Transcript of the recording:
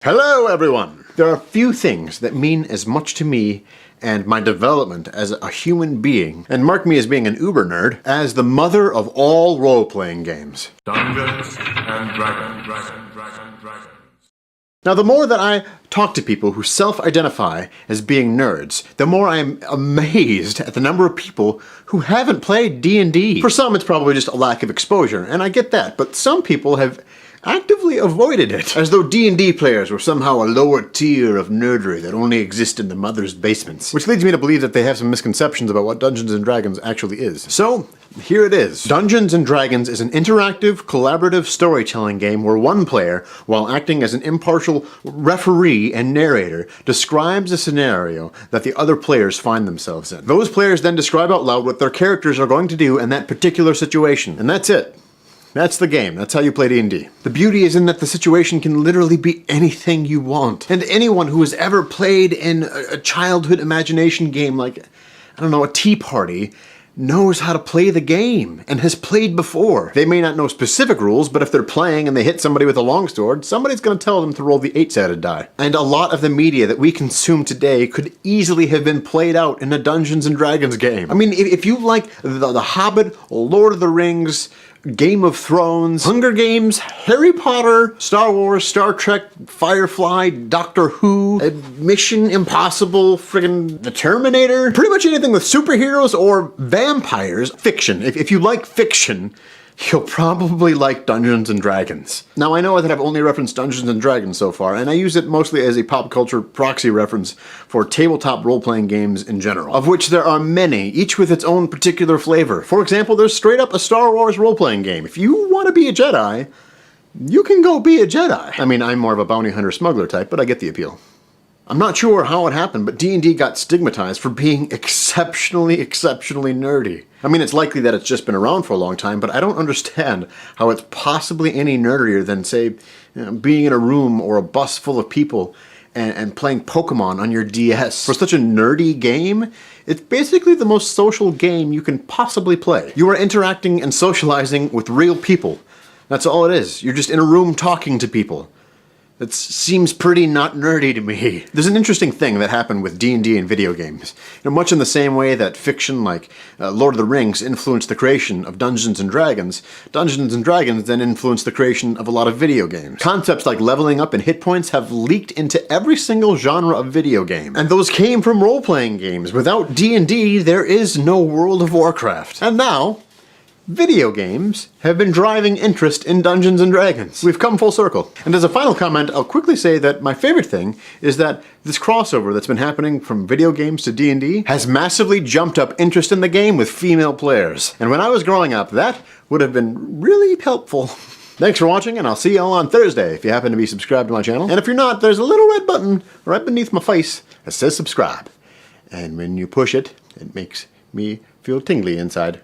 Hello everyone! There are few things that mean as much to me and my development as a human being, and mark me as being an uber nerd, as the mother of all role-playing games. Dungeons and Dragons. Now the more that I talk to people who self-identify as being nerds, the more I'm amazed at the number of people who haven't played D&D. For some it's probably just a lack of exposure, and I get that, but some people have actively avoided it, as though D&D players were somehow a lower tier of nerdery that only exist in the mother's basements. Which leads me to believe that they have some misconceptions about what Dungeons & Dragons actually is. So, here it is. Dungeons & Dragons is an interactive, collaborative storytelling game where one player, while acting as an impartial referee and narrator, describes a scenario that the other players find themselves in. Those players then describe out loud what their characters are going to do in that particular situation. And that's it. That's the game. That's how you play D&D. The beauty is in that the situation can literally be anything you want. And anyone who has ever played in a childhood imagination game like, I don't know, a Tea Party, knows how to play the game and has played before. They may not know specific rules, but if they're playing and they hit somebody with a longsword, somebody's going to tell them to roll the 8-sided die. And a lot of the media that we consume today could easily have been played out in a Dungeons & Dragons game. I mean, if you like the Hobbit, Lord of the Rings, Game of Thrones, Hunger Games, Harry Potter, Star Wars, Star Trek, Firefly, Doctor Who, Mission Impossible, friggin' The Terminator, pretty much anything with superheroes or vampires, fiction. If you like fiction, you'll probably like Dungeons & Dragons. Now I know that I've only referenced Dungeons & Dragons so far, and I use it mostly as a pop culture proxy reference for tabletop role-playing games in general, of which there are many, each with its own particular flavor. For example, there's straight up a Star Wars role-playing game. If you want to be a Jedi, you can go be a Jedi. I mean, I'm more of a bounty hunter smuggler type, but I get the appeal. I'm not sure how it happened, but D&D got stigmatized for being exceptionally nerdy. I mean, it's likely that it's just been around for a long time, but I don't understand how it's possibly any nerdier than, say, being in a room or a bus full of people and playing Pokemon on your DS. For such a nerdy game, it's basically the most social game you can possibly play. You are interacting and socializing with real people. That's all it is. You're just in a room talking to people. It seems pretty not nerdy to me. There's an interesting thing that happened with D&D and video games. Much in the same way that fiction like Lord of the Rings influenced the creation of Dungeons & Dragons, Dungeons & Dragons then influenced the creation of a lot of video games. Concepts like leveling up and hit points have leaked into every single genre of video game. And those came from role-playing games. Without D&D, there is no World of Warcraft. And now, video games have been driving interest in Dungeons & Dragons. We've come full circle. And as a final comment, I'll quickly say that my favorite thing is that this crossover that's been happening from video games to D&D has massively jumped up interest in the game with female players. And when I was growing up, that would have been really helpful. Thanks for watching, and I'll see y'all on Thursday if you happen to be subscribed to my channel. And if you're not, there's a little red button right beneath my face that says subscribe. And when you push it, it makes me feel tingly inside.